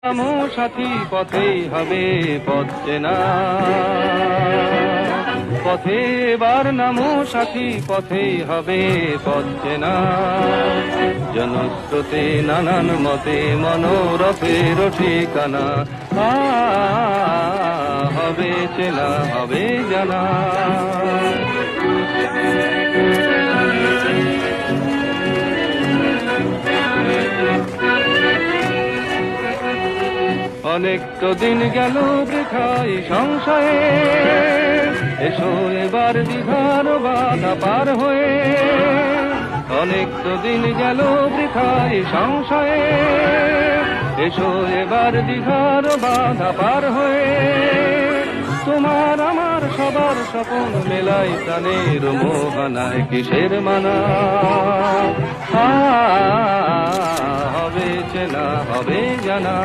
নামো সাথী পথেই হবে পথ চেনা, পথে এবার নামো সাথী পথেই হবে পথ চেনা। জনস্রোতে নানান মতে মনোরথের ঠিকানা, হবে চেনা হবে জানা। অনেক তো দিন গেল বৃথাই সংশয়ে, এসো এবার দ্বিধার বাধা পার হয়ে। অনেক তো দিন গেল বৃথাই সংশয়ে, এসো এবার দ্বিধার বাধা পার হয়ে। তোমার আমার সবার স্বপন মেলাই প্রাণের মোহনায় কিসের মানা, হবে চেনা হবে জানা।